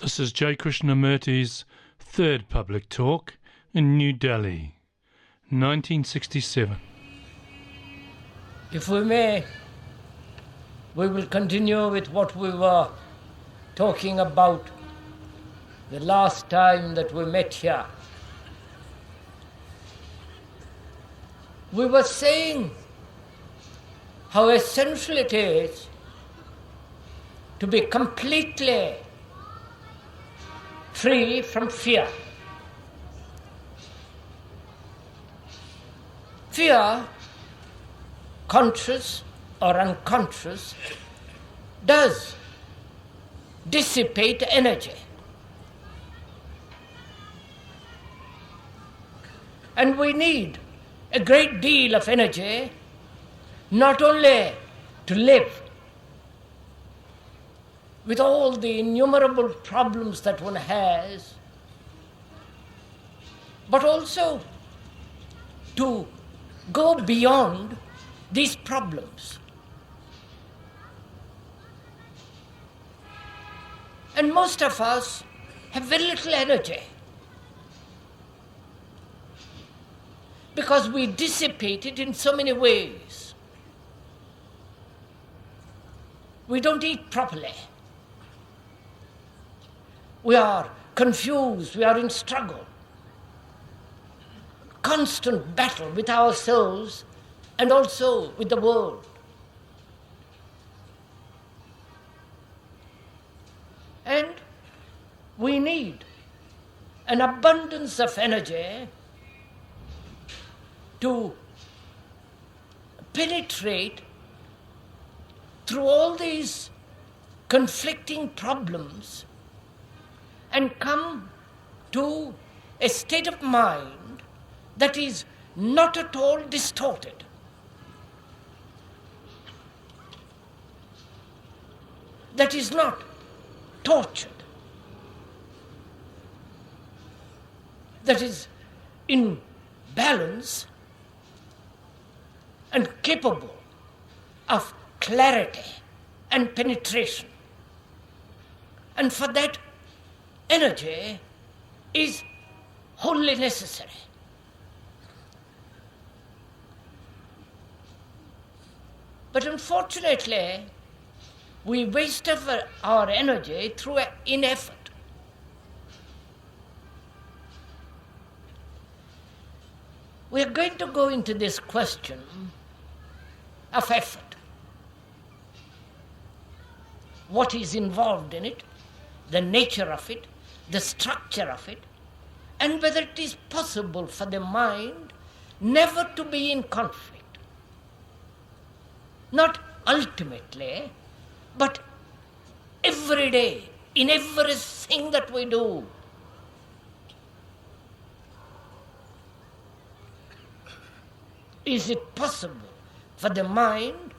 This is J. Krishnamurti's third public talk in New Delhi, 1967. If we may, we will continue with what we were talking about the last time that we met here. We were saying how essential it is to be completely free from fear. Fear, conscious or unconscious, does dissipate energy. And we need a great deal of energy, not only to live, with all the innumerable problems that one has, but also to go beyond these problems. And most of us have very little energy because we dissipate it in so many ways. We don't eat properly. We are confused, we are in struggle, constant battle with ourselves and also with the world. And we need an abundance of energy to penetrate through all these conflicting problems and come to a state of mind that is not at all distorted. That is not tortured. That is in balance and capable of clarity and penetration. And for that, energy is wholly necessary. But unfortunately, we waste our energy through ineffort. We are going to go into this question of effort. What is involved in it, the nature of it, the structure of it, and whether it is possible for the mind never to be in conflict. Not ultimately, but every day, in everything that we do. Is it possible for the mind,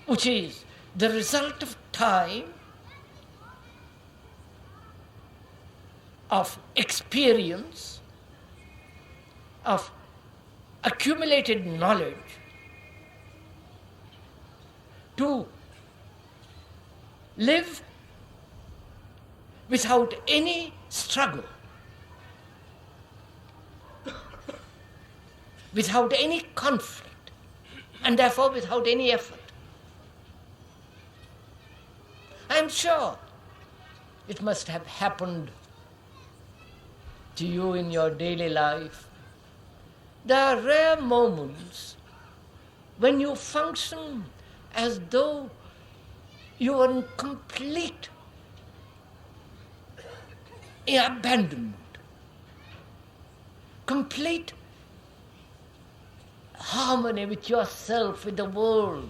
which is the result of time, of experience, of accumulated knowledge, to live without any struggle, without any conflict, and therefore without any effort? I am sure it must have happened to you in your daily life. There are rare moments when you function as though you are in complete abandonment, complete harmony with yourself, with the world,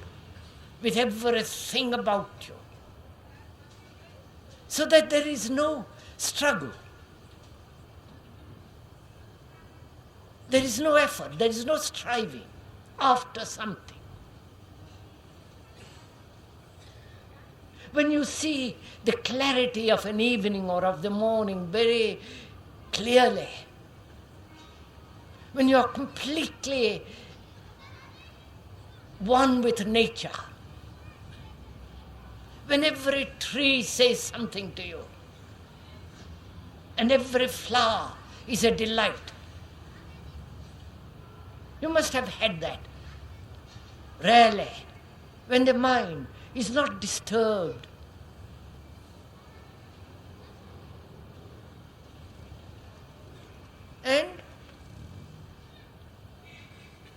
with everything about you, so that there is no struggle. There is no effort, there is no striving after something. When you see the clarity of an evening or of the morning very clearly, when you are completely one with nature, when every tree says something to you, and every flower is a delight. You must have had that. Rarely, when the mind is not disturbed. And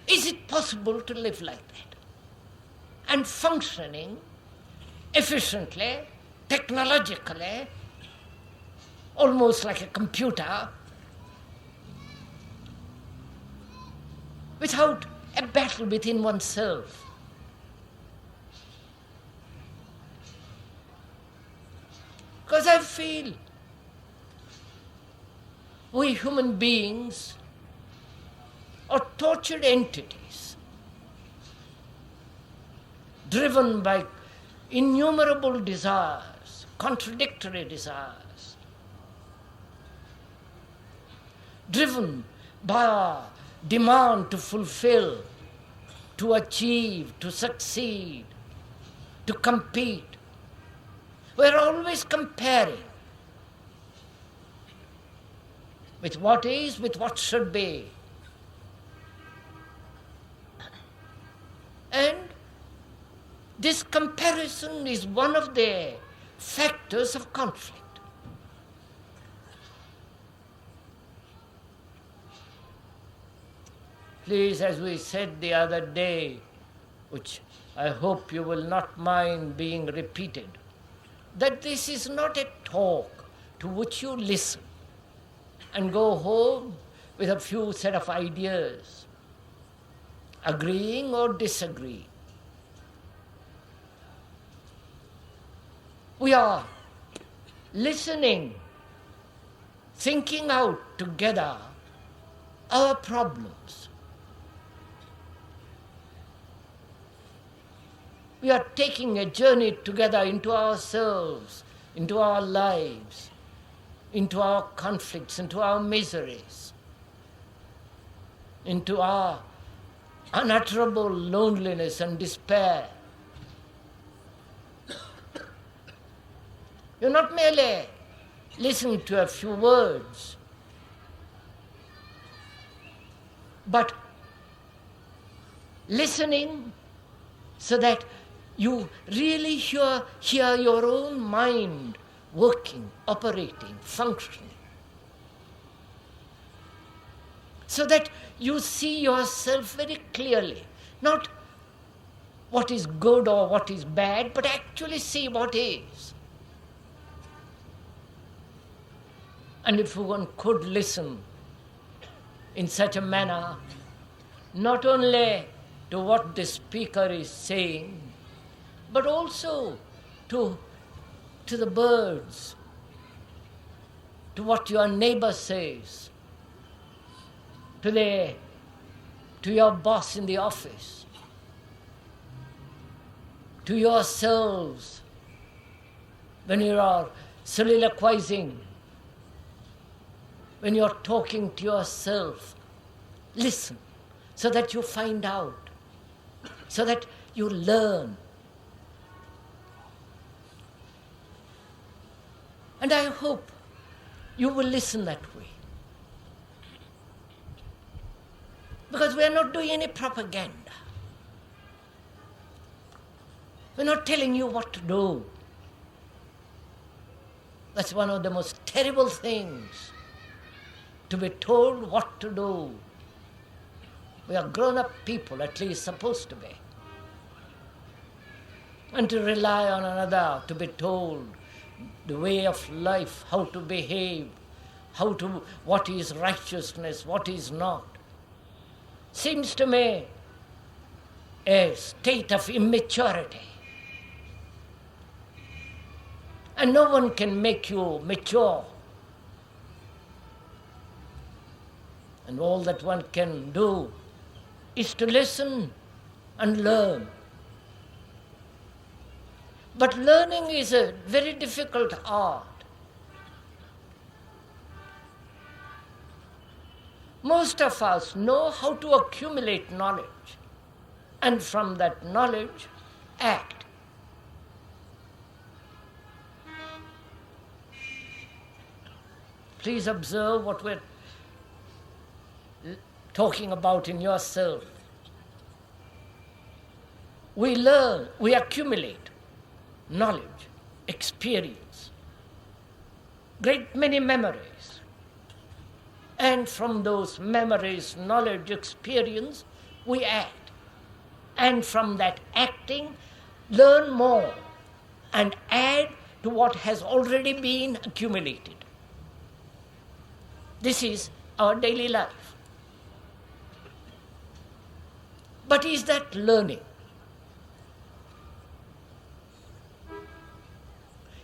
is it possible to live like that? And functioning efficiently, technologically, almost like a computer, without a battle within oneself. Because I feel we human beings are tortured entities, driven by innumerable desires, contradictory desires, driven by our demand to fulfill, to achieve, to succeed, to compete. We're always comparing with what is, with what should be. And this comparison is one of the factors of conflict. Please, as we said the other day, which I hope you will not mind being repeated, that this is not a talk to which you listen and go home with a few set of ideas, agreeing or disagreeing. We are listening, thinking out together our problems. We are taking a journey together into ourselves, into our lives, into our conflicts, into our miseries, into our unutterable loneliness and despair. You're not merely listening to a few words, but listening so that you really hear your own mind working, operating, functioning. So that you see yourself very clearly, not what is good or what is bad, but actually see what is. And if one could listen in such a manner, not only to what the speaker is saying, but also to the birds, to what your neighbor says, to your boss in the office, to yourselves when you are soliloquizing, when you're talking to yourself. Listen so that you find out, so that you learn. And I hope you will listen that way. Because we are not doing any propaganda. We're not telling you what to do. That's one of the most terrible things, to be told what to do. We are grown-up people, at least supposed to be. And to rely on another, to be told the way of life, how to behave, what is righteousness, what is not, seems to me a state of immaturity. And no one can make you mature. And all that one can do is to listen and learn. But learning is a very difficult art. Most of us know how to accumulate knowledge, and from that knowledge, act. please observe what we're talking about in yourself. We learn, we accumulate knowledge, experience, great many memories. And from those memories, knowledge, experience, we act. And from that acting, learn more and add to what has already been accumulated. This is our daily life. But is that learning?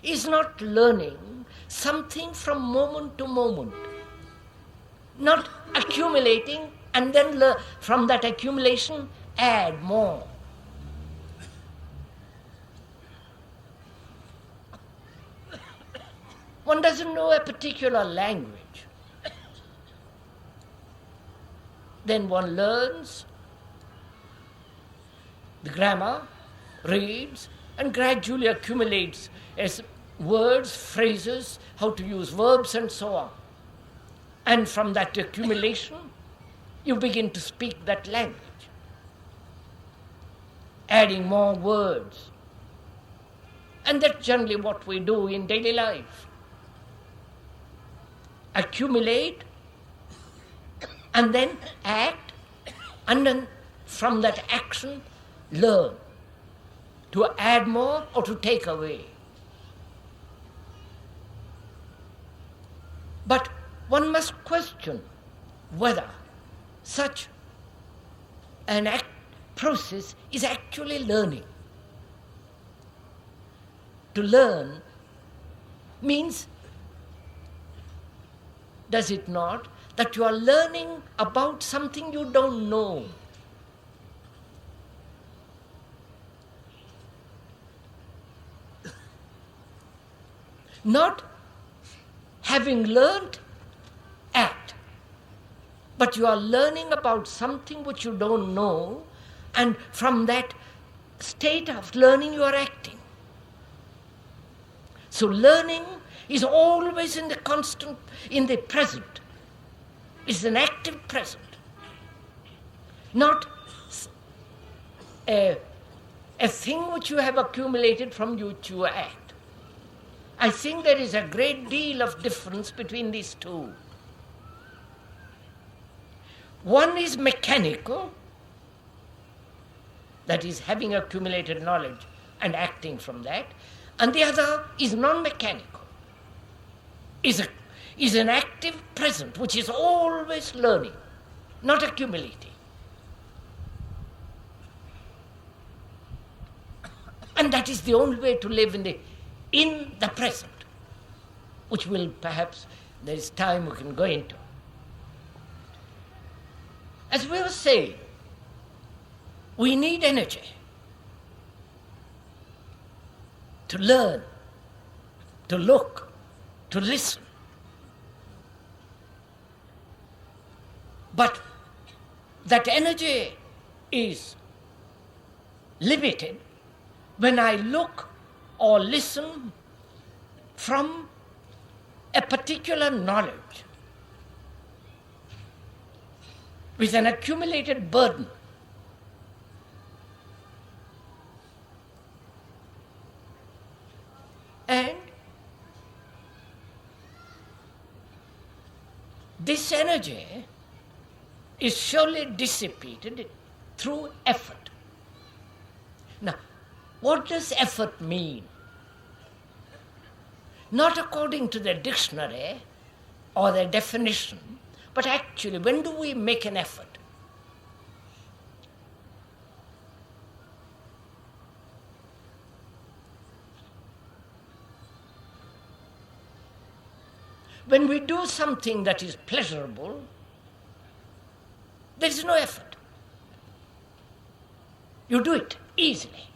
Is not learning something from moment to moment? Not accumulating and then from that accumulation add more. One doesn't know a particular language. Then one learns the grammar, reads, and gradually accumulates as words, phrases, how to use verbs and so on. And from that accumulation, you begin to speak that language, adding more words. And that's generally what we do in daily life. Accumulate, and then act, and then from that action, learn to add more or to take away. But one must question whether such an process is actually learning. To learn means, does it not, that you are learning about something you don't know. Not having learned, act. But you are learning about something which you don't know, and from that state of learning you are acting. So learning is always in the present. It's an active present. Not a thing which you have accumulated from which you act. I think there is a great deal of difference between these two. One is mechanical, that is having accumulated knowledge and acting from that, and the other is non-mechanical, is an active present which is always learning, not accumulating. And that is the only way to live in the present, which will perhaps, there is time we can go into. As we were saying, we need energy to learn, to look, to listen. But that energy is limited when I look or listen from a particular knowledge with an accumulated burden. And this energy is surely dissipated through effort. Now, what does effort mean? Not according to the dictionary or the definition, but actually, when do we make an effort? When we do something that is pleasurable, there is no effort. You do it easily.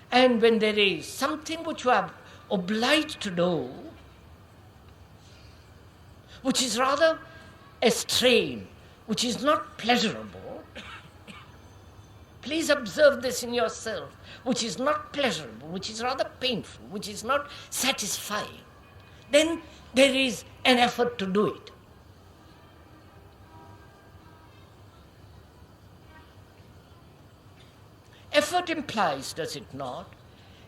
And when there is something which you are obliged to do, which is rather a strain, which is not pleasurable, Please observe this in yourself, which is not pleasurable, which is rather painful, which is not satisfying. Then there is an effort to do it. Effort implies, does it not,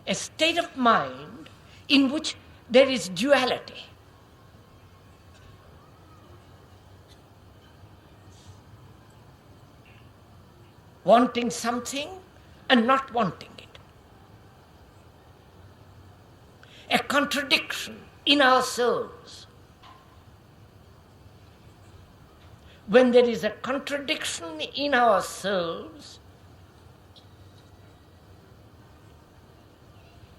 a state of mind in which there is duality. Wanting something and not wanting it. A contradiction in ourselves. When there is a contradiction in ourselves,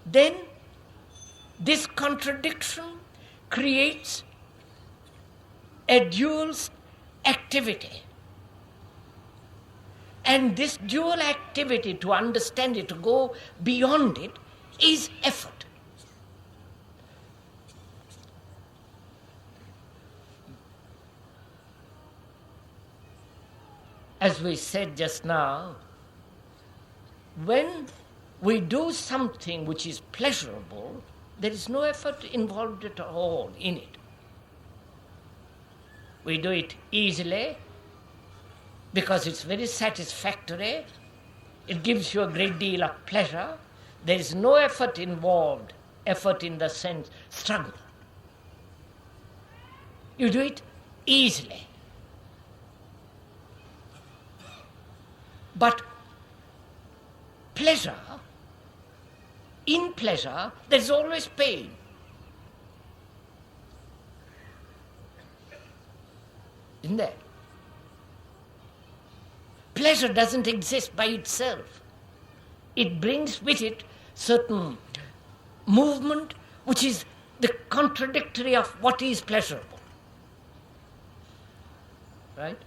then this contradiction creates a dual activity. And this dual activity, to understand it, to go beyond it, is effort. As we said just now, when we do something which is pleasurable, there is no effort involved at all in it. We do it easily because it's very satisfactory. It gives you a great deal of pleasure. There is no effort involved, effort in the sense struggle. You do it easily. But pleasure, in pleasure, there is always pain. Isn't there? Pleasure doesn't exist by itself. It brings with it certain movement which is the contradictory of what is pleasurable. Right?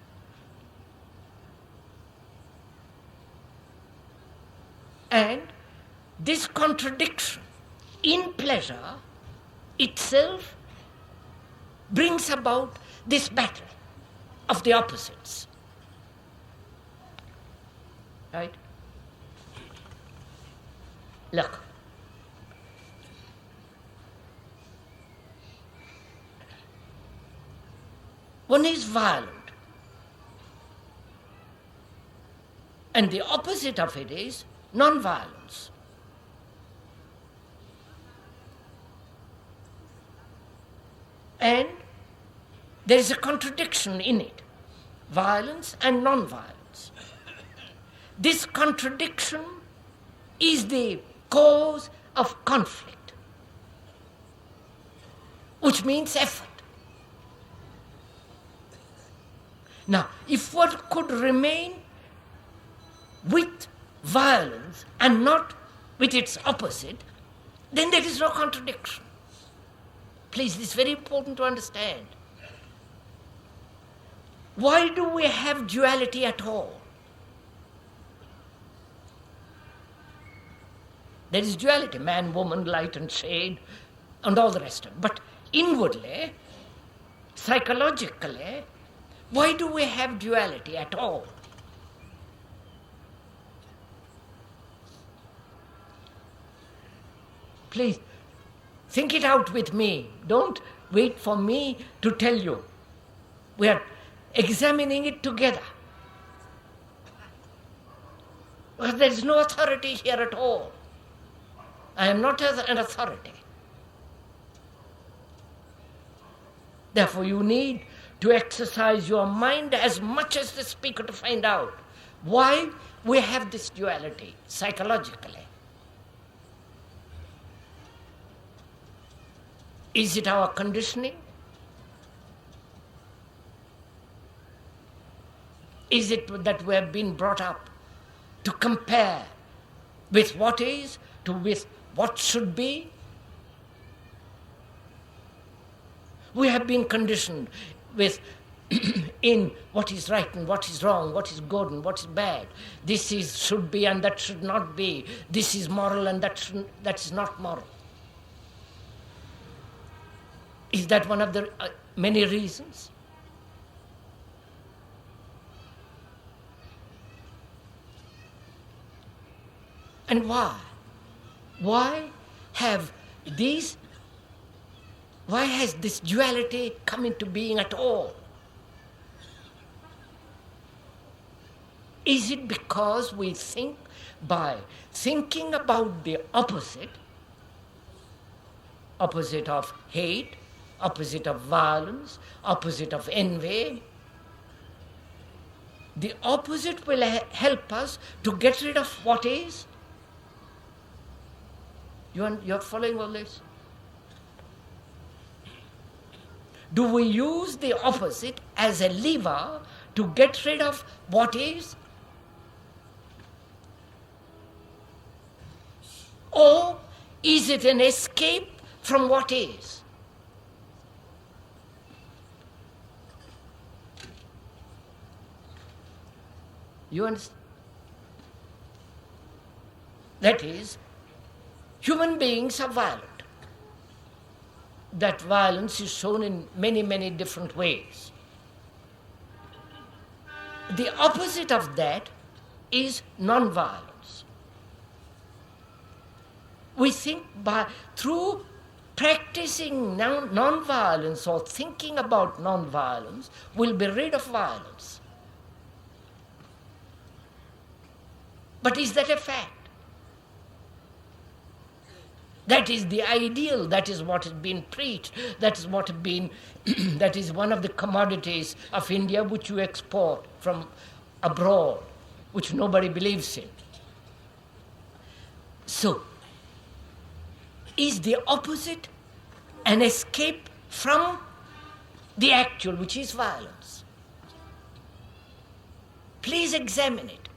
And this contradiction in pleasure itself brings about this battle of the opposites. Right? Look. One is violent. And the opposite of it is non-violence. And there is a contradiction in it, violence and non-violence. This contradiction is the cause of conflict, which means effort. Now, if one could remain with violence and not with its opposite, then there is no contradiction. Please, this is very important to understand. Why do we have duality at all? There is duality, man, woman, light and shade, and all the rest of it. But inwardly, psychologically, why do we have duality at all? Please, think it out with me. Don't wait for me to tell you. We are examining it together. Because there is no authority here at all. I am not an authority. Therefore, you need to exercise your mind as much as the speaker to find out why we have this duality psychologically. Is it our conditioning? Is it that we have been brought up to compare with what is to with what should be? We have been conditioned with in what is right and what is wrong, what is good and what is bad. This is should be and that should not be. This is moral and that is not moral. Is that one of the many reasons? And why? Why has this duality come into being at all? Is it because we think by thinking about the opposite of hate, opposite of violence, opposite of envy, the opposite will help us to get rid of what is? You're following all this? Do we use the opposite as a lever to get rid of what is? Or is it an escape from what is? You understand? That is, human beings are violent. That violence is shown in many, many different ways. The opposite of that is non-violence. We think through practicing non-violence or thinking about non-violence, we'll be rid of violence. But is that a fact? That is the ideal, that is what has been preached, that is what has been, that is one of the commodities of India which you export from abroad, which nobody believes in. So, is the opposite an escape from the actual, which is violence? Please examine it.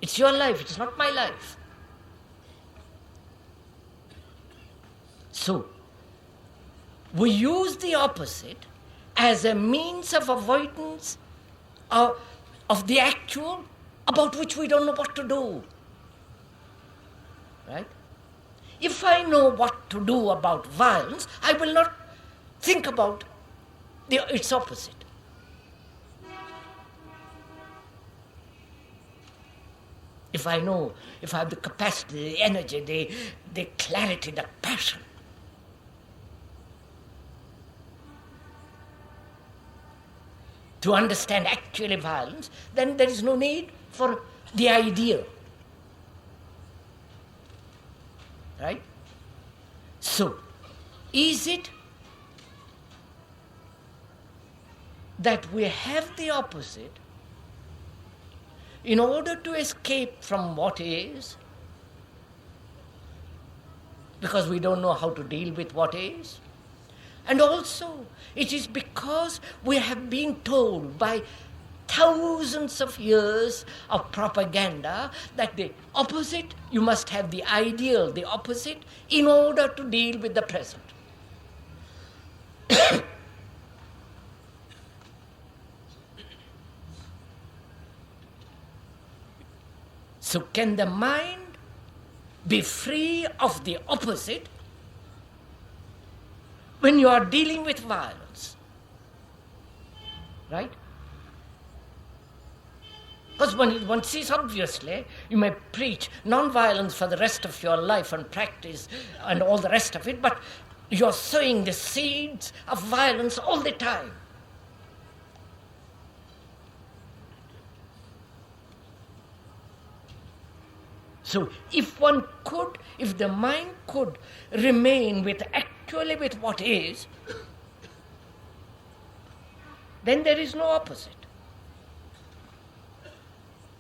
It's your life, it's not my life. So, we use the opposite as a means of avoidance of the actual about which we don't know what to do. Right? If I know what to do about violence, I will not think about its opposite. If I have the capacity, the energy, the clarity, the passion, to understand actually violence, then there is no need for the ideal. Right? So, is it that we have the opposite in order to escape from what is, because we don't know how to deal with what is? And also, it is because we have been told by thousands of years of propaganda that the opposite, you must have the ideal, the opposite, in order to deal with the present. So can the mind be free of the opposite when you are dealing with violence? Right? Because one sees obviously, you may preach non-violence for the rest of your life and practice and all the rest of it, but you're sowing the seeds of violence all the time. So if the mind could remain actually with what is, then there is no opposite.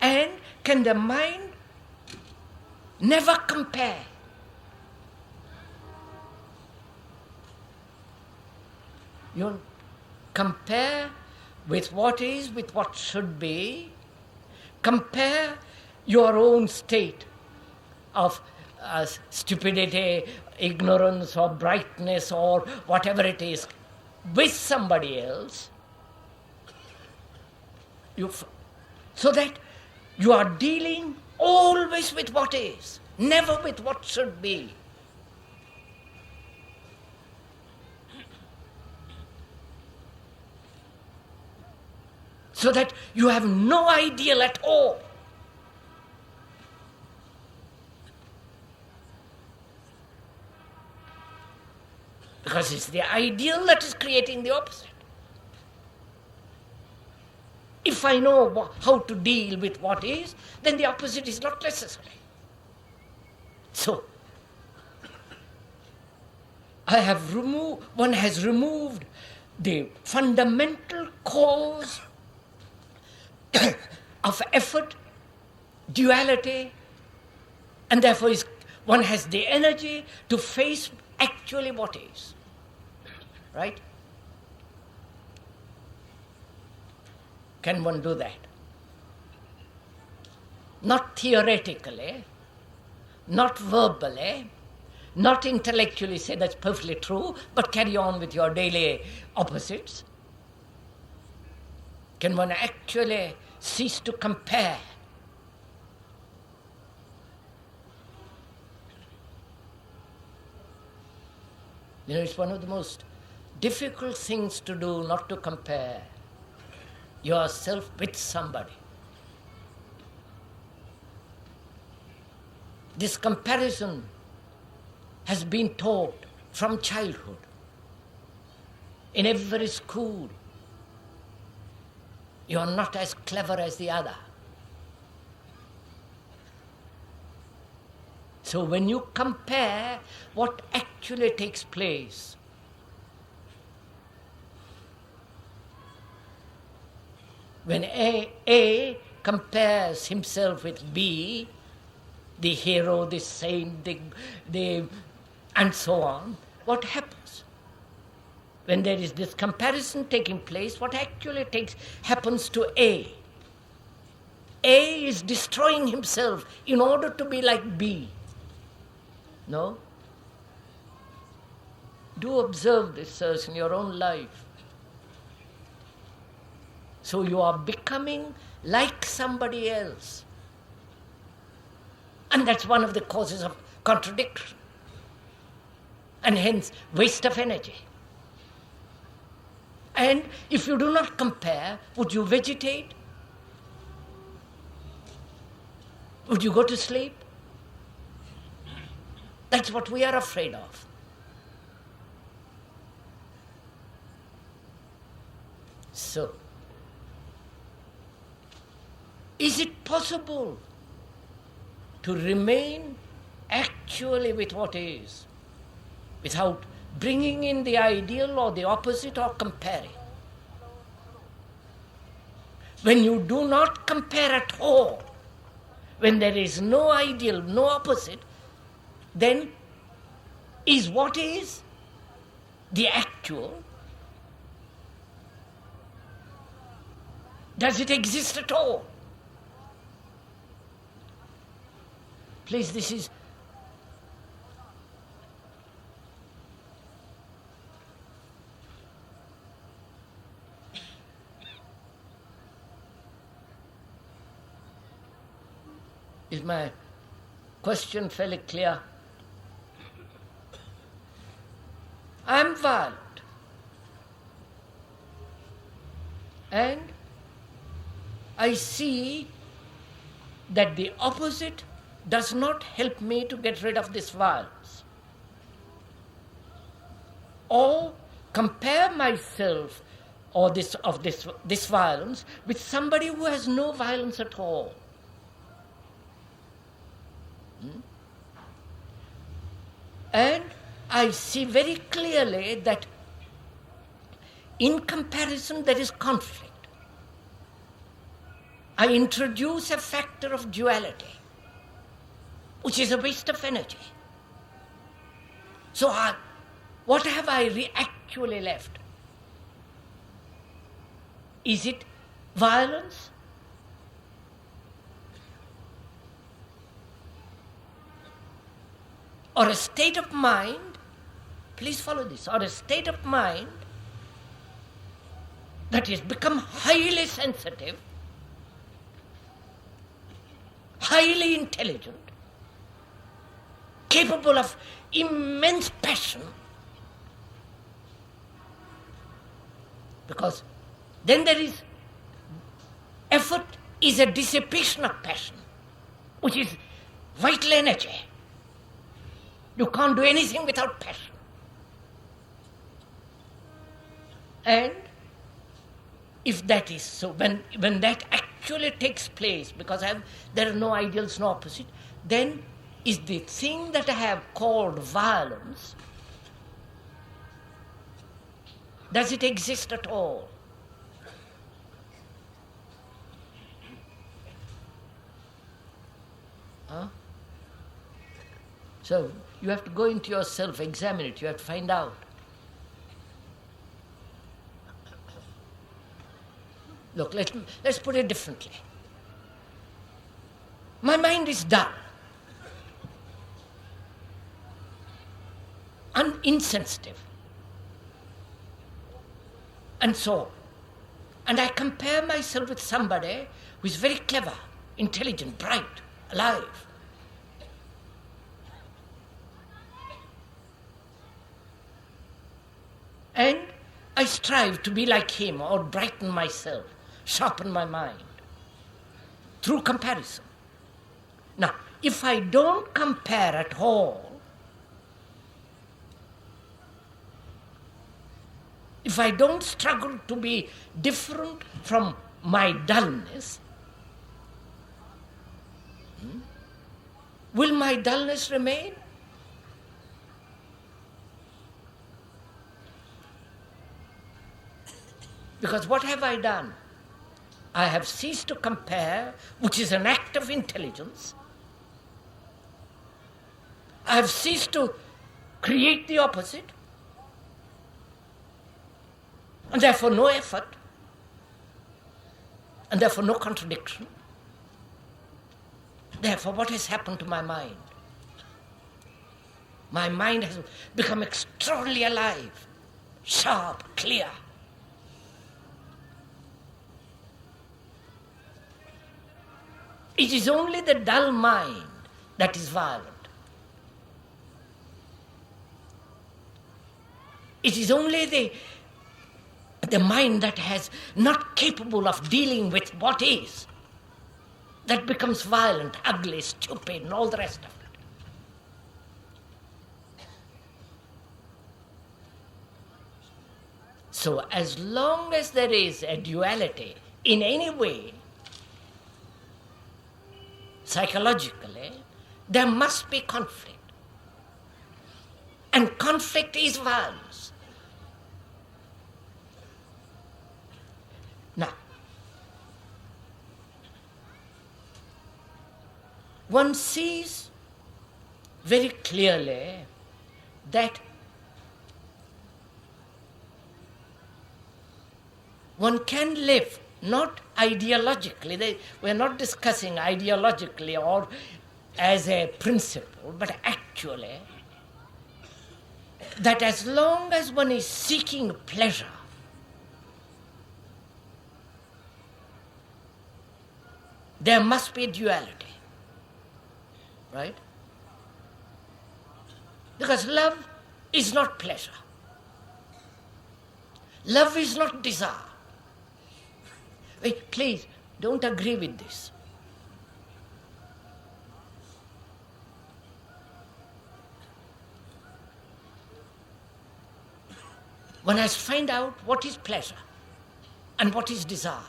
And can the mind never compare? You compare with what is, with what should be. Compare your own state of stupidity, ignorance or brightness or whatever it is with somebody else. So that you are dealing always with what is, never with what should be. So that you have no ideal at all. Because it's the ideal that is creating the opposite. If I know how to deal with what is, then the opposite is not necessary. So, one has removed the fundamental cause of effort, duality, and therefore one has the energy to face actually what is. Right? Can one do that? Not theoretically, not verbally, not intellectually say that's perfectly true, but carry on with your daily opposites. Can one actually cease to compare? It's one of the most difficult things to do, not to compare yourself with somebody. This comparison has been taught from childhood, in every school. You are not as clever as the other. So when you compare what actually takes place, when A compares himself with B, the hero, the saint, the and so on, what happens? When there is this comparison taking place, what actually happens to A? A is destroying himself in order to be like B. No? Do observe this, sirs, in your own life. So you are becoming like somebody else. And that's one of the causes of contradiction. And hence, waste of energy. And if you do not compare, would you vegetate? Would you go to sleep? That's what we are afraid of. So, is it possible to remain actually with what is, without bringing in the ideal or the opposite or comparing? When you do not compare at all, when there is no ideal, no opposite, then is what is the actual? Does it exist at all? Please, this is my question fairly clear? I am violent. And I see that the opposite does not help me to get rid of this violence. Or compare myself or this violence with somebody who has no violence at all. And I see very clearly that in comparison there is conflict. I introduce a factor of duality, which is a waste of energy. So what have I actually left? Is it violence? Or a state of mind, please follow this, or a state of mind that has become highly sensitive, highly intelligent, capable of immense passion, because then there is effort is a dissipation of passion, which is vital energy. You can't do anything without passion. And if that is so, when that actually takes place, because there are no ideals, no opposite, then is the thing that I have called violence, does it exist at all? Huh? So you have to go into yourself, examine it, you have to find out. Look, let's put it differently. My mind is dull, insensitive, and so on. And I compare myself with somebody who is very clever, intelligent, bright, alive. And I strive to be like him or brighten myself, sharpen my mind through comparison. Now, if I don't compare at all, if I don't struggle to be different from my dullness, will my dullness remain? Because what have I done? I have ceased to compare, which is an act of intelligence. I have ceased to create the opposite, and therefore no effort, and therefore no contradiction. Therefore, what has happened to my mind? My mind has become extraordinarily alive, sharp, clear. It is only the dull mind that is violent. It is only the mind that is not capable of dealing with what is that becomes violent, ugly, stupid, and all the rest of it. So as long as there is a duality in any way, psychologically, there must be conflict. And conflict is violence. Now, one sees very clearly that one can live not ideologically, we're not discussing ideologically or as a principle, but actually that as long as one is seeking pleasure, there must be a duality, right? Because love is not pleasure. Love is not desire. Wait, please, don't agree with this. One has to find out what is pleasure and what is desire.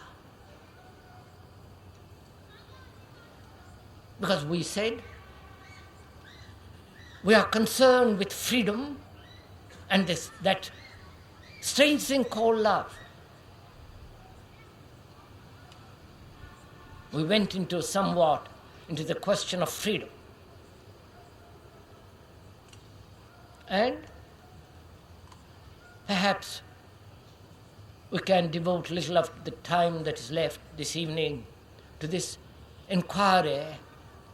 Because we said we are concerned with freedom and that strange thing called love. We went into the question of freedom. And perhaps we can devote a little of the time that is left this evening to this inquiry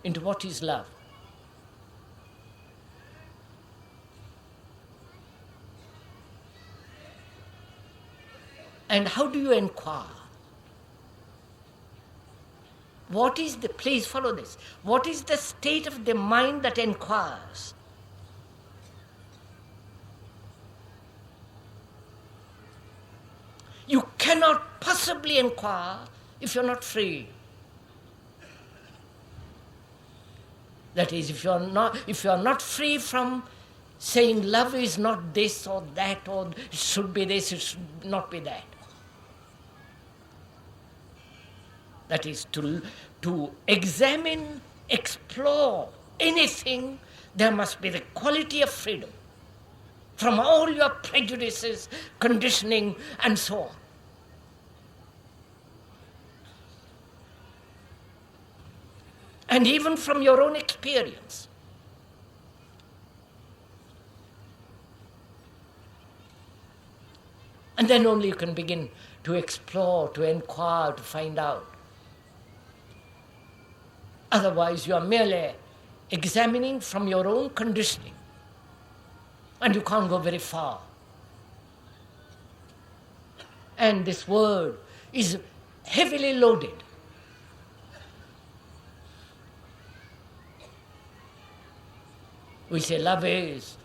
into what is love. And how do you inquire? Please follow this. What is the state of the mind that inquires? You cannot possibly inquire if you're not free. That is, if you're not free from saying love is not this or that, or it should be this, it should not be that. That is, to examine, explore anything, there must be the quality of freedom from all your prejudices, conditioning, and so on. And even from your own experience. And then only you can begin to explore, to inquire, to find out. Otherwise, you are merely examining from your own conditioning, and you can't go very far. And this word is heavily loaded. We say love is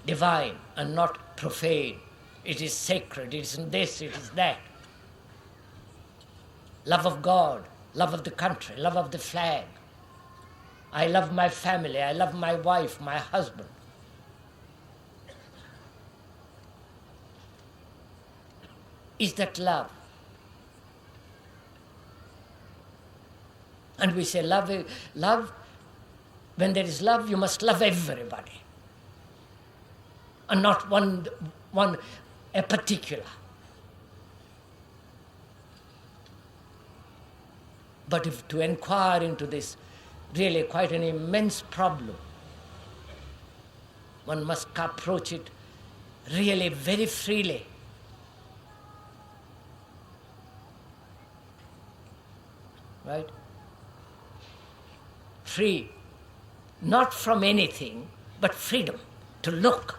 divine and not profane. It is sacred, it is this, it is that. Love of God, love of the country, love of the flag. I love my family, I love my wife, my husband. Is that love? And we say love, when there is love, you must love everybody. And not one a particular. But if to inquire into this really quite an immense problem, one must approach it really very freely. Right? Free, not from anything, but freedom to look.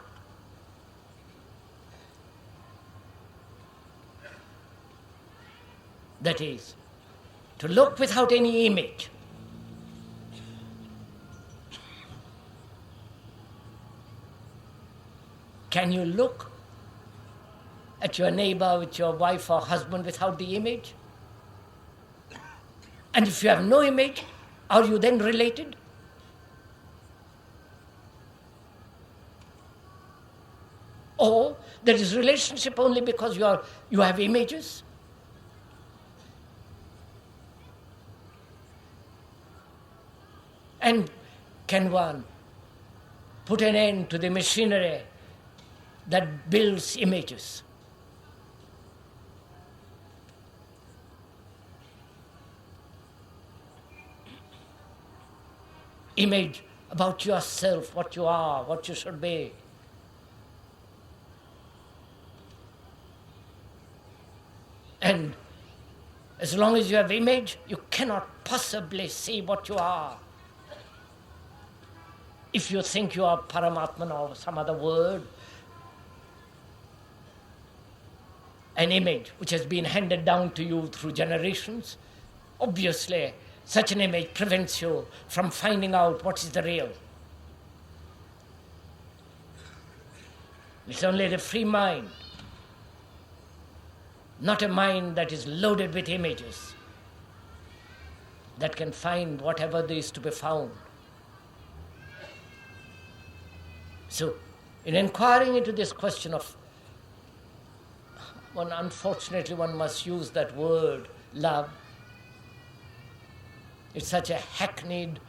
That is, to look without any image. Can you look at your neighbor with your wife or husband without the image? And if you have no image, are you then related? Or there is relationship only because you have images? And can one put an end to the machinery that builds images? Image about yourself, what you are, what you should be. And as long as you have image, you cannot possibly see what you are. If you think you are Paramatman or some other word, an image which has been handed down to you through generations, obviously such an image prevents you from finding out what is the real. It's only the free mind, not a mind that is loaded with images, that can find whatever there is to be found. So, in inquiring into this question of, unfortunately one must use that word, love. It's such a hackneyed,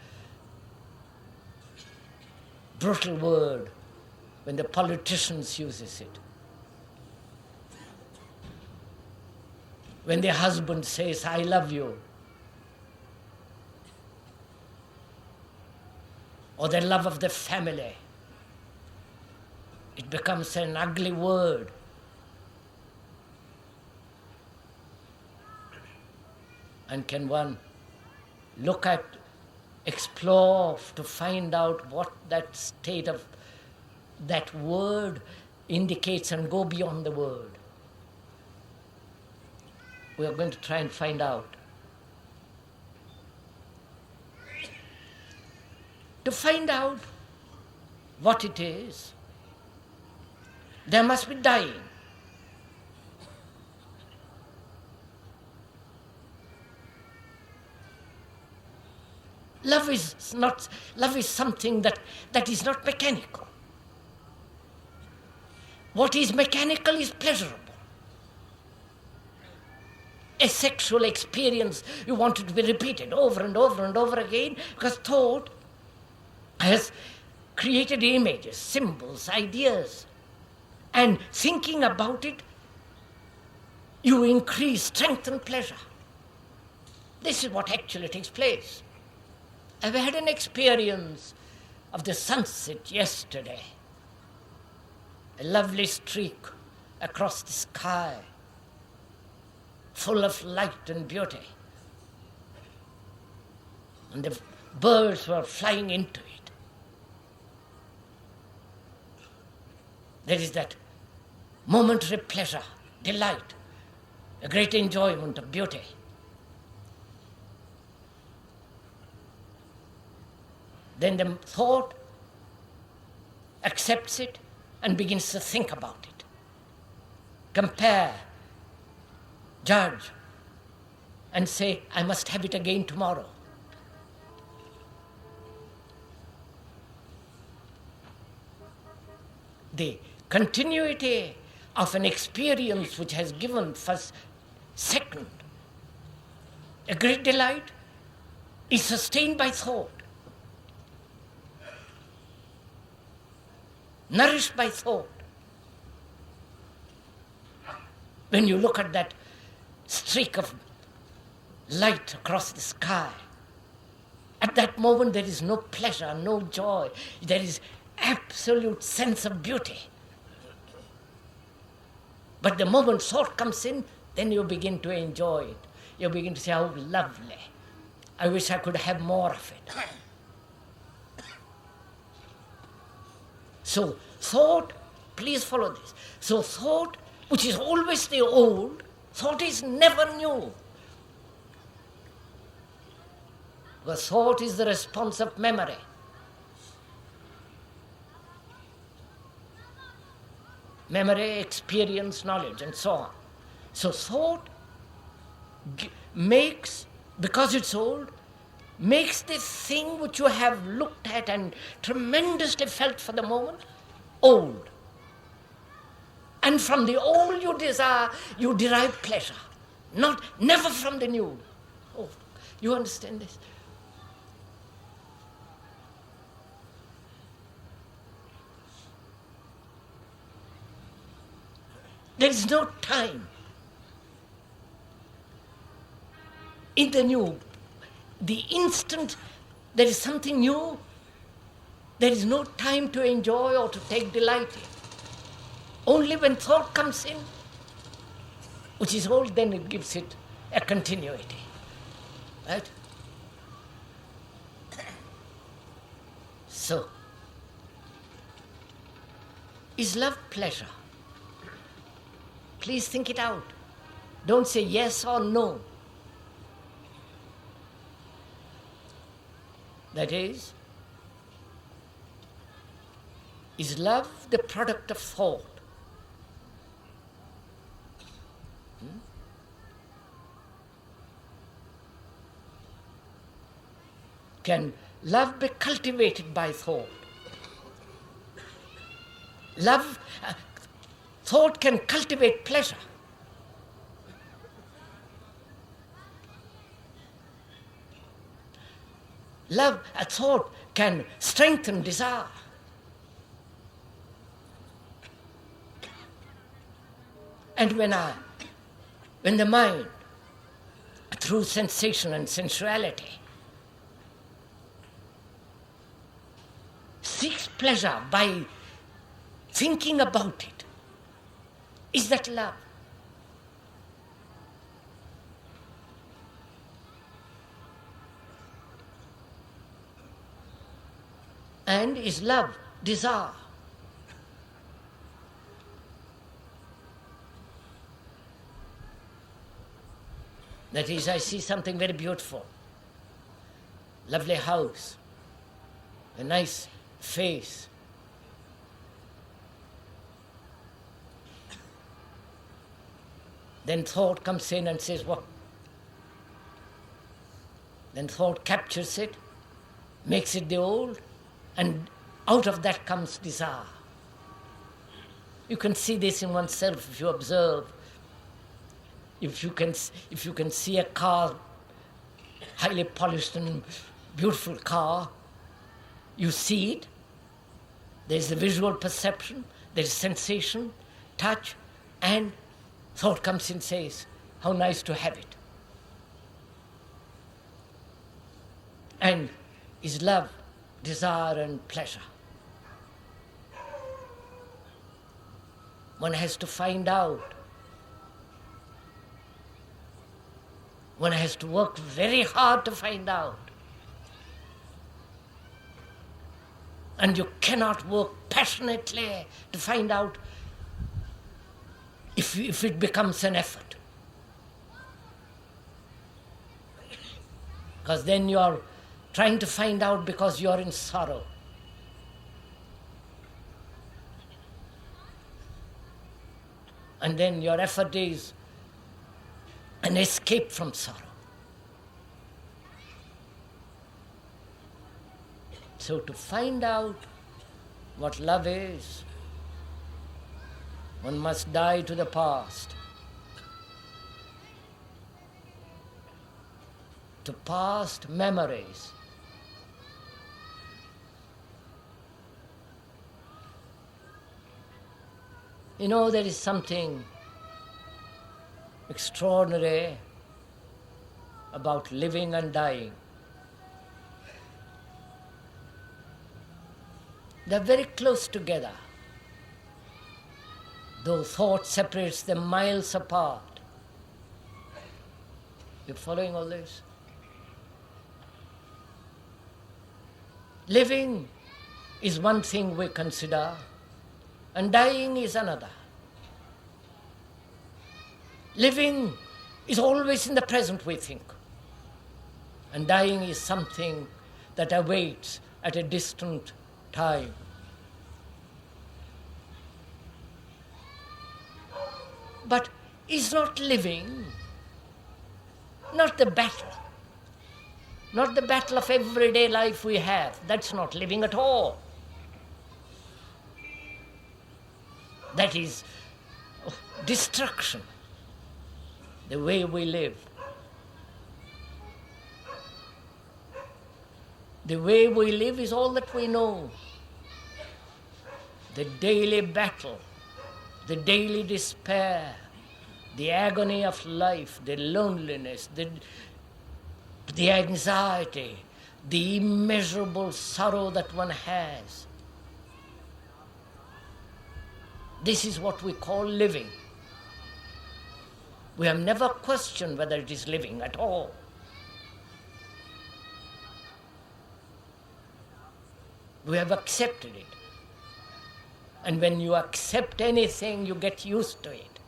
brutal word when the politicians uses it. When the husband says, I love you, or the love of the family, it becomes an ugly word. And can one look at, explore to find out what that state of that word indicates and go beyond the word? We are going to try and find out. To find out what it is, there must be dying. Love is something that is not mechanical. What is mechanical is pleasurable. A sexual experience, you want it to be repeated over and over and over again, because thought has created images, symbols, ideas. And thinking about it, you increase strength and pleasure. This is what actually takes place. I've had an experience of the sunset yesterday. A lovely streak across the sky, full of light and beauty. And the birds were flying into it. There is that momentary pleasure, delight, a great enjoyment of beauty. Then the thought accepts it and begins to think about it, compare, judge, and say, I must have it again tomorrow. The continuity of an experience which has given first, second, a great delight is sustained by thought, nourished by thought. When you look at that streak of light across the sky, at that moment there is no pleasure, no joy. There is absolute sense of beauty. But the moment thought comes in, then you begin to enjoy it. You begin to say, how lovely. I wish I could have more of it. So thought, please follow this. So thought, which is always the old, thought is never new. Because thought is the response of memory. Memory, experience, knowledge, and so on. So thought makes, because it's old, makes the thing which you have looked at and tremendously felt for the moment old. And from the old you derive pleasure, never from the new. Oh, you understand this? There is no time in the new. The instant there is something new, there is no time to enjoy or to take delight in. Only when thought comes in, which is old, then it gives it a continuity. Right? So, is love pleasure? Please think it out. Don't say yes or no. That is love the product of thought? Can love be cultivated by thought? Thought can cultivate pleasure. A thought can strengthen desire. And when the mind, through sensation and sensuality, seeks pleasure by thinking about it, is that love? And is love desire? That is, I see something very beautiful. Lovely house, a nice face. Then thought comes in and says, what? Then thought captures it makes it the old, and out of that comes desire. You can see this in oneself if you observe. If you can see a car, highly polished and beautiful car, you see it. There's the visual perception, there's sensation, touch, and thought comes in and says, how nice to have it. And is love, desire and pleasure. One has to find out. One has to work very hard to find out. And you cannot work passionately to find out if it becomes an effort. Because then you are trying to find out because you are in sorrow. And then your effort is an escape from sorrow. So to find out what love is, one must die to the past. To past memories. You know, there is something extraordinary about living and dying. They're very close together, though thought separates them miles apart. You following all this? Living is one thing we consider, and dying is another. Living is always in the present, we think, and dying is something that awaits at a distant time. But is not living not the battle? Not the battle of everyday life we have. That's not living at all. That is destruction, the way we live. The way we live is all that we know. The daily battle, the daily despair, the agony of life, the loneliness, the anxiety, the immeasurable sorrow that one has. This is what we call living. We have never questioned whether it is living at all. We have accepted it. And when you accept anything, you get used to it.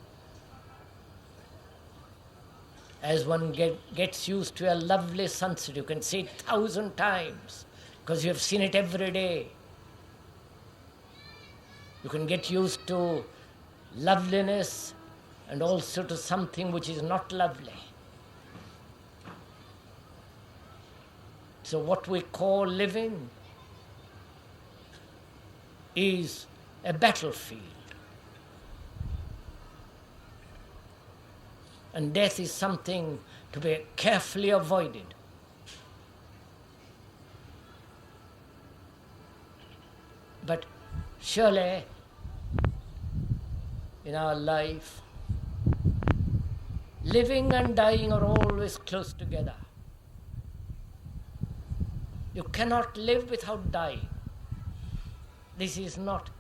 As one gets used to a lovely sunset, you can see it 1,000 times because you have seen it every day. You can get used to loveliness and also to something which is not lovely. So what we call living is a battlefield. And death is something to be carefully avoided. But surely, in our life, living and dying are always close together. You cannot live without dying. This is not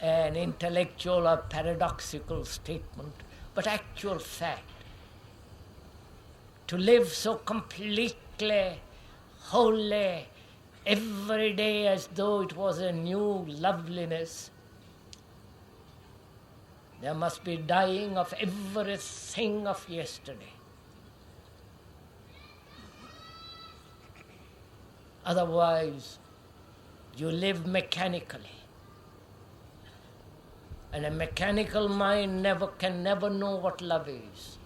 an intellectual or paradoxical statement, but actual fact. To live so completely, wholly, every day as though it was a new loveliness, there must be dying of everything of yesterday. Otherwise, you live mechanically. And a mechanical mind can never know what love is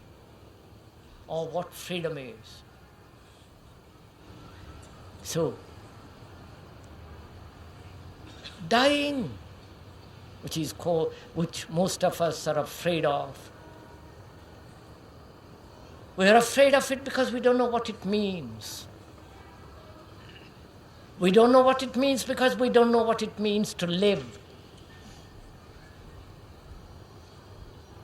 or what freedom is. So, dying, which most of us are afraid of. We are afraid of it because we don't know what it means. We don't know what it means because we don't know what it means to live.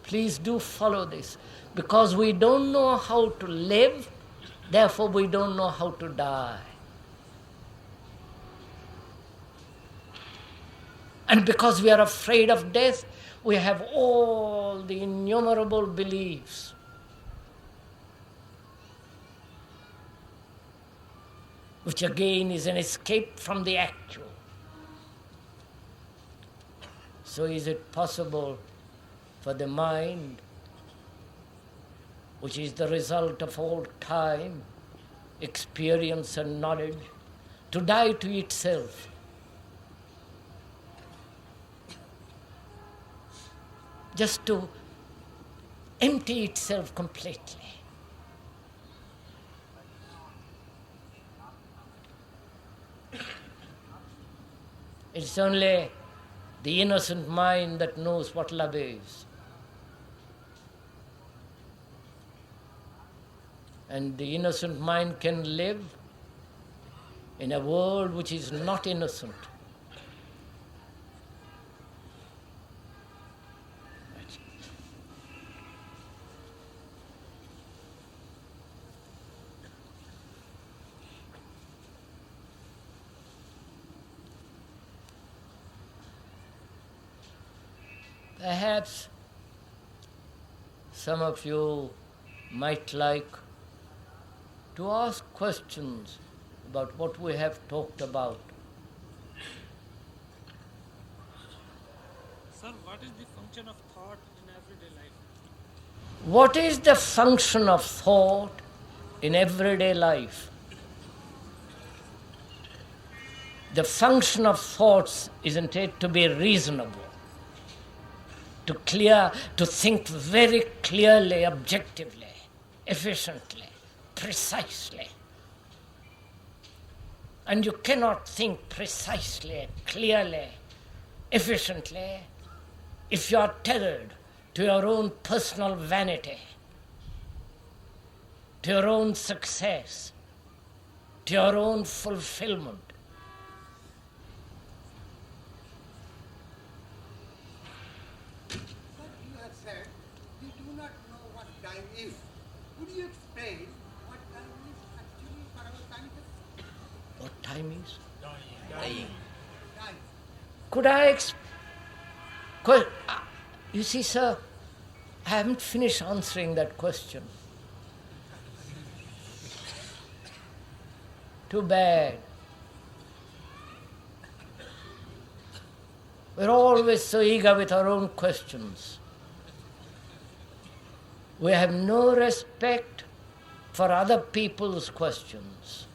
Please do follow this. Because we don't know how to live, therefore we don't know how to die. And because we are afraid of death, we have all the innumerable beliefs. Which again is an escape from the actual. So is it possible for the mind, which is the result of all time, experience and knowledge, to die to itself? Just to empty itself completely. It's only the innocent mind that knows what love is. And the innocent mind can live in a world which is not innocent. Perhaps some of you might like to ask questions about what we have talked about. Sir, what is the function of thought in everyday life? What is the function of thought in everyday life? The function of thoughts, isn't it, to be reasonable, to think very clearly, objectively, efficiently, precisely. And you cannot think precisely, clearly, efficiently if you are tethered to your own personal vanity, to your own success, to your own fulfillment. You have said we do not know what time is. Could you explain what time is actually for our scientists? What time is? Time. Could I you see, sir, I haven't finished answering that question. Too bad. We're always so eager with our own questions. We have no respect for other people's questions.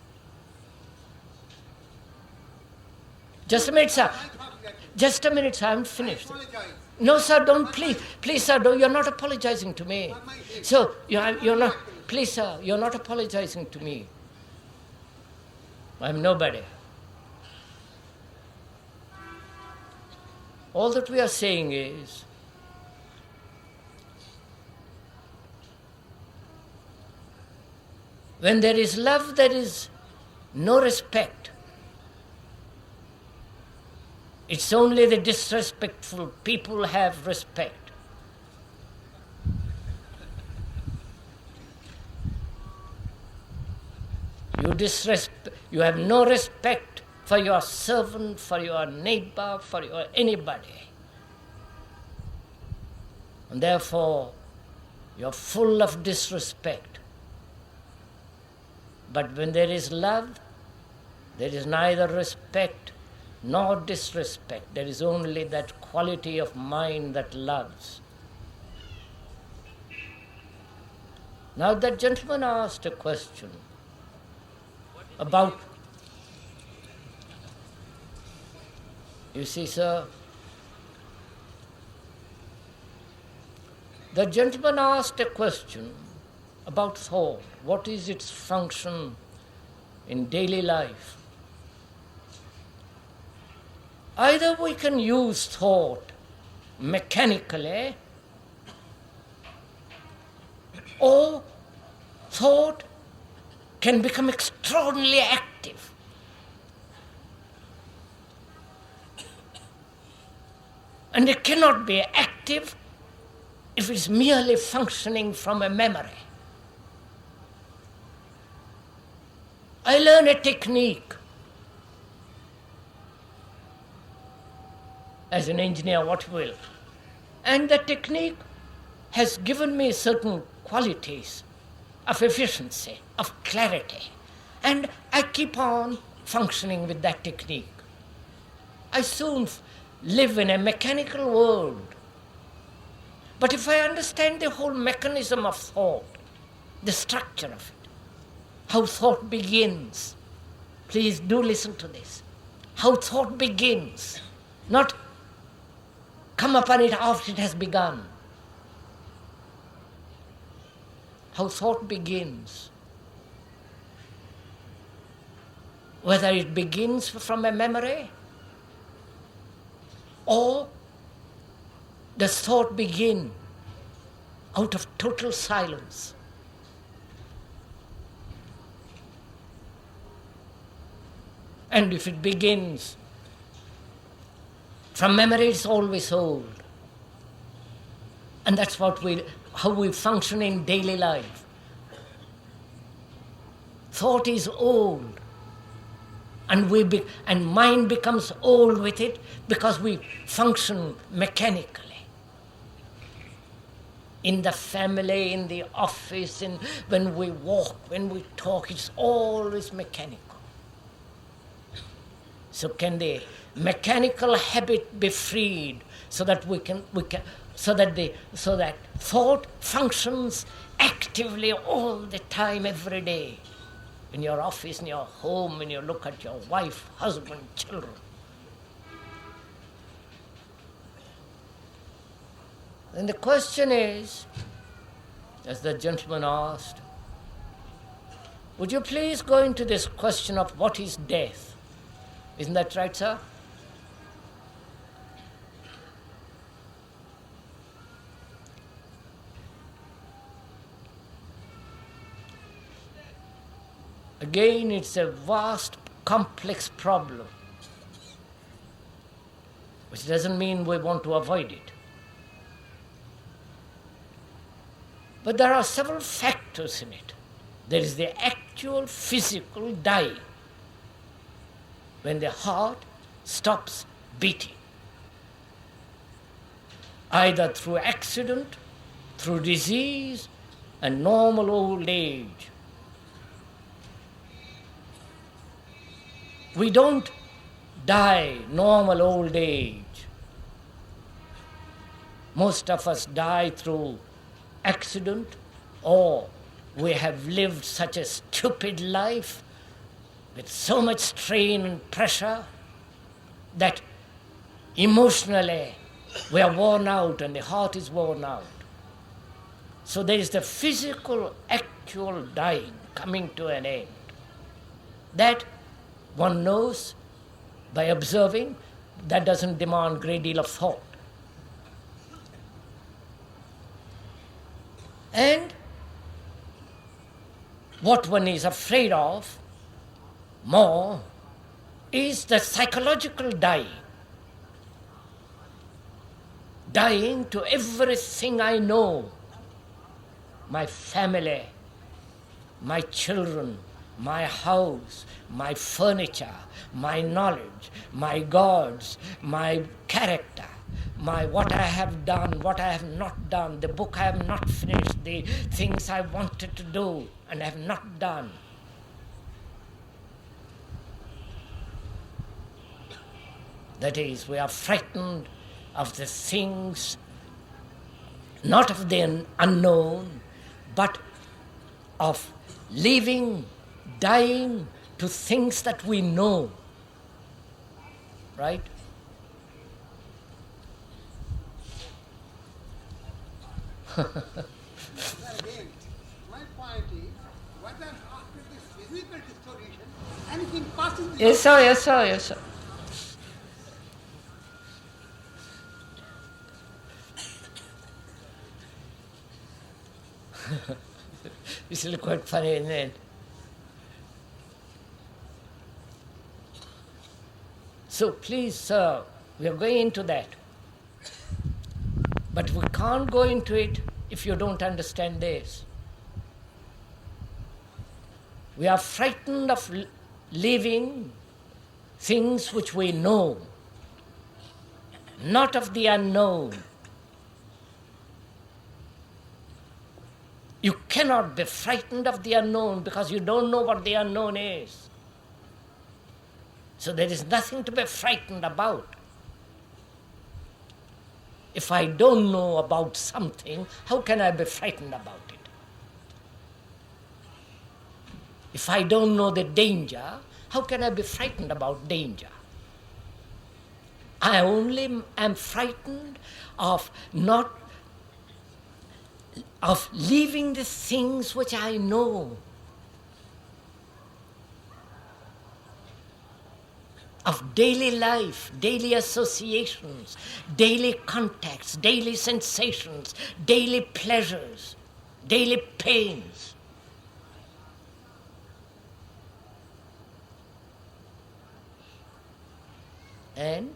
Just a minute, sir. Just a minute, sir. I haven't finished. Apologize. No, sir, don't, please. Please, sir, you're not apologizing to me. So, you're not, please, sir, you're not apologizing to me. I'm nobody. All that we are saying is, when there is love, there is no respect. It's only the disrespectful people have respect. You have no respect for your servant, for your neighbor, for your anybody. And therefore, you're full of disrespect. But when there is love, there is neither respect nor disrespect. There is only that quality of mind that loves. Now that gentleman asked a question about, you see, sir, the gentleman asked a question about thought. What is its function in daily life? Either we can use thought mechanically, or thought can become extraordinarily active. And it cannot be active if it's merely functioning from a memory. I learn a technique as an engineer, what you will, and the technique has given me certain qualities of efficiency, of clarity, and I keep on functioning with that technique. I soon live in a mechanical world. But if I understand the whole mechanism of thought, the structure of it, how thought begins, please do listen to this, how thought begins, not come upon it after it has begun. How thought begins. Whether it begins from a memory, or does thought begin out of total silence? And if it begins from memory, it's always old. And that's how we function in daily life. Thought is old. And mind becomes old with it because we function mechanically. In the family, in the office, when we walk, when we talk, it's always mechanical. So can the mechanical habit be freed so that so that thought functions actively all the time, every day? In your office, in your home, when you look at your wife, husband, children. Then the question is, as the gentleman asked, would you please go into this question of what is death? Isn't that right, sir? Again, it's a vast, complex problem, which doesn't mean we want to avoid it. But there are several factors in it. There is the actual physical dying, when the heart stops beating, either through accident, through disease, and normal old age. We don't die normal old age. Most of us die through accident, or we have lived such a stupid life with so much strain and pressure that emotionally we are worn out and the heart is worn out. So there is the physical, actual dying coming to an end. That one knows by observing. That doesn't demand a great deal of thought. And what one is afraid of more is the psychological dying. Dying to everything I know. My family, my children, my house, my furniture, my knowledge, my gods, my character, my what I have done, what I have not done, the book I have not finished, the things I wanted to do and have not done. That is, we are frightened of the things, not of the unknown, but of living, dying to things that we know. Right? Again, my point is, whether after this physical. い。 physical distortion, anything passes. Yes, sir, yes, sir, yes, sir. anything passes. yes, sir. です。 Yes, sir, yes, sir, yes, sir. This is quite funny, isn't it? So please, sir, we are going into that. But we can't go into it if you don't understand this. We are frightened of living things which we know, not of the unknown. You cannot be frightened of the unknown because you don't know what the unknown is. So there is nothing to be frightened about. If I don't know about something, how can I be frightened about it? If I don't know the danger, how can I be frightened about danger? I only am frightened of leaving the things which I know, of daily life, daily associations, daily contacts, daily sensations, daily pleasures, daily pains. And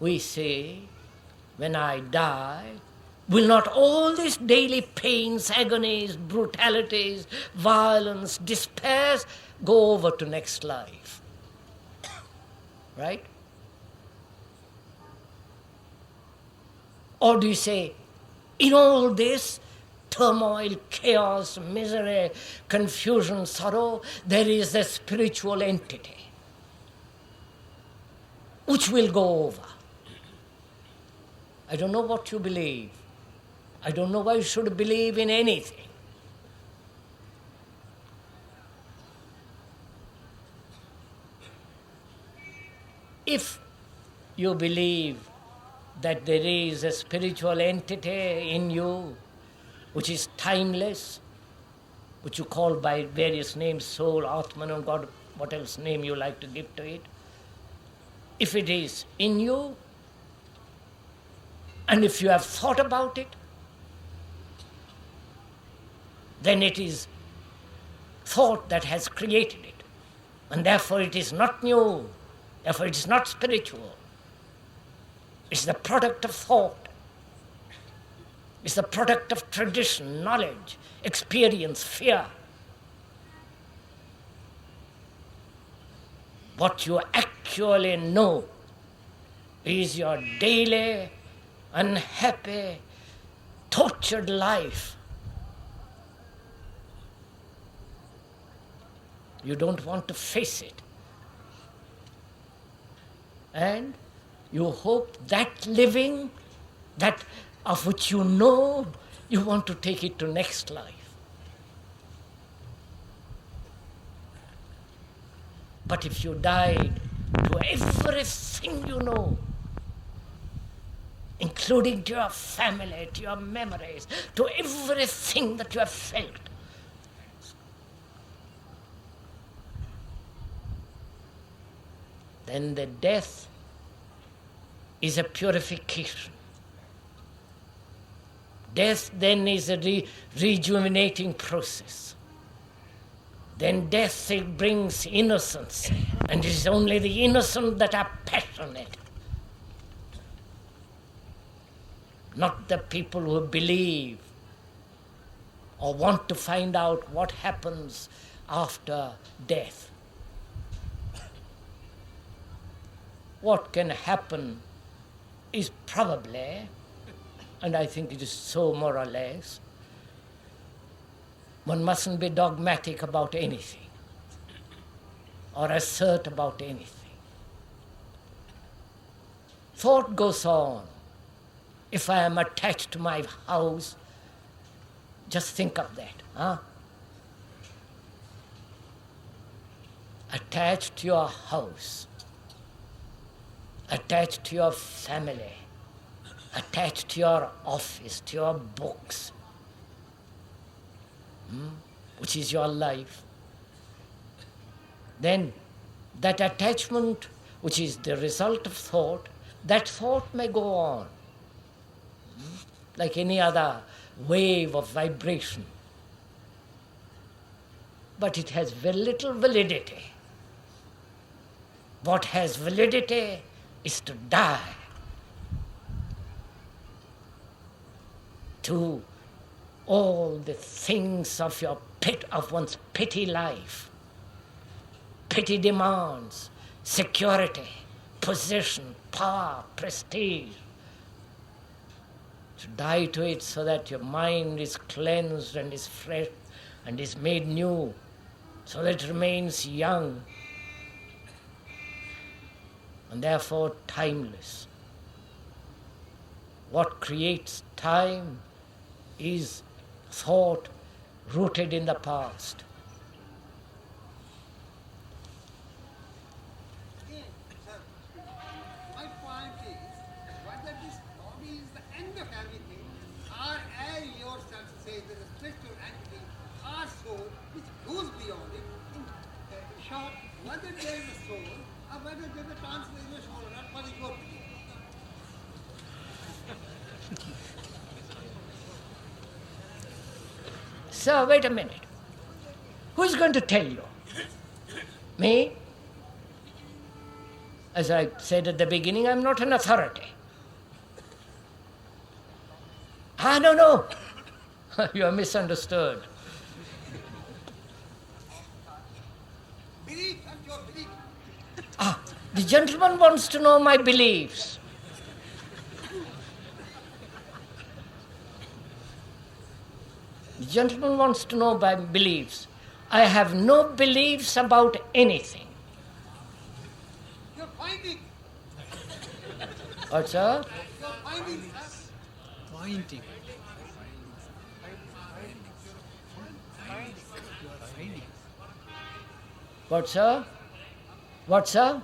we say, when I die, will not all these daily pains, agonies, brutalities, violence, despairs go over to next life? Right? Or do you say, in all this turmoil, chaos, misery, confusion, sorrow, there is a spiritual entity which will go over? I don't know what you believe. I don't know why you should believe in anything. If you believe that there is a spiritual entity in you which is timeless, which you call by various names, soul, Atman, and God, what else name you like to give to it, if it is in you, and if you have thought about it, then it is thought that has created it. And therefore it is not new, therefore it is not spiritual. It's the product of thought. It's the product of tradition, knowledge, experience, fear. What you actually know is your daily, unhappy, tortured life. You don't want to face it. And you hope that living, that of which you know, you want to take it to next life. But if you died to everything you know, including to your family, to your memories, to everything that you have felt, then the death is a purification. Death then is a rejuvenating process. Then death brings innocence, and it is only the innocent that are passionate. Not the people who believe or want to find out what happens after death. What can happen is probably, and I think it is so more or less, one mustn't be dogmatic about anything or assert about anything. Thought goes on. If I am attached to my house, just think of that. Huh? Attached to your house, attached to your family, attached to your office, to your books, which is your life. Then that attachment, which is the result of thought, that thought may go on, like any other wave of vibration. But it has very little validity. What has validity is to die. To all the things of one's petty life. Petty demands, security, possession, power, prestige. To die to it so that your mind is cleansed and is fresh and is made new, so that it remains young and therefore timeless. What creates time is thought rooted in the past. Again, sir, my point is whether this body is the end of everything, or as yourself say, the spiritual entity, our soul, which goes beyond it. In short, whether there is a soul or whether there is a transformation soul or not, what is your opinion? Sir, wait a minute. Who is going to tell you? Me? As I said at the beginning, I'm not an authority. No. You are misunderstood. Belief and your belief. The gentleman wants to know my beliefs. The gentleman wants to know my beliefs. I have no beliefs about anything. Your finding. What, sir? Your finding, sir. Pointing. What, sir? What, sir?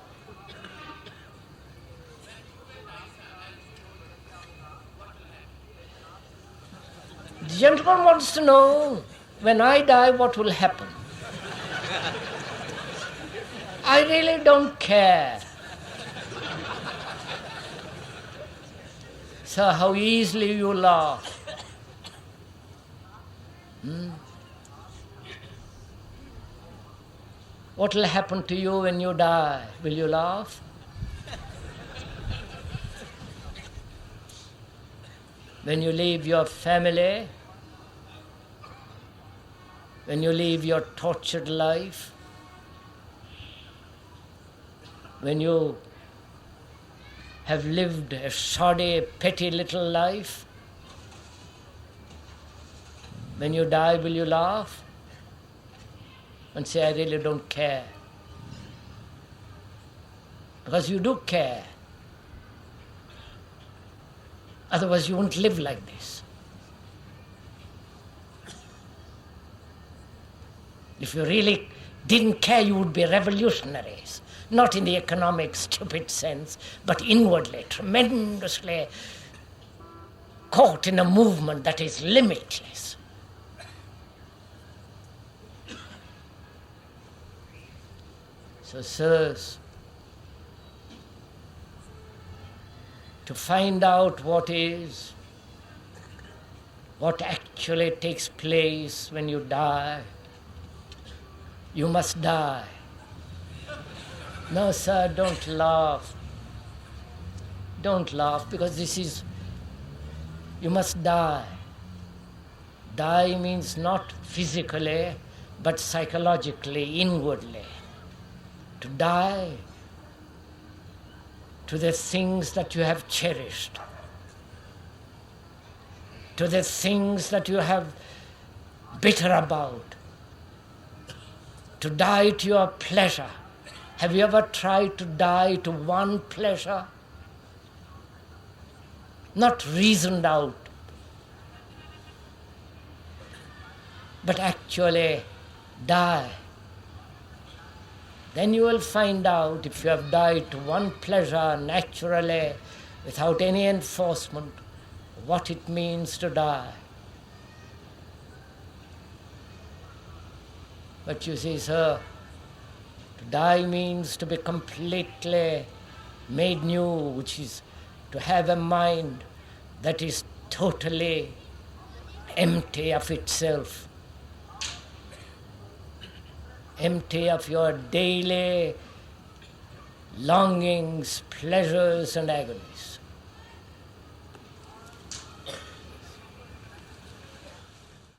The gentleman wants to know, when I die, what will happen. I really don't care. Sir, how easily you laugh. What will happen to you when you die? Will you laugh? When you leave your family, when you leave your tortured life, when you have lived a shoddy, petty little life, when you die, will you laugh and say, I really don't care? Because you do care. Otherwise you won't live like this. If you really didn't care, you would be revolutionaries. Not in the economic, stupid sense, but inwardly, tremendously caught in a movement that is limitless. So, sirs, to find out what actually takes place when you die, you must die. No, sir, don't laugh. Don't laugh, because you must die. Die means not physically, but psychologically, inwardly. To die to the things that you have cherished, to the things that you have bitter about, to die to your pleasure. Have you ever tried to die to one pleasure? Not reasoned out, but actually die. Then you will find out, if you have died to one pleasure naturally, without any enforcement, what it means to die. But you see, sir, to die means to be completely made new, which is to have a mind that is totally empty of itself, empty of your daily longings, pleasures, and agonies.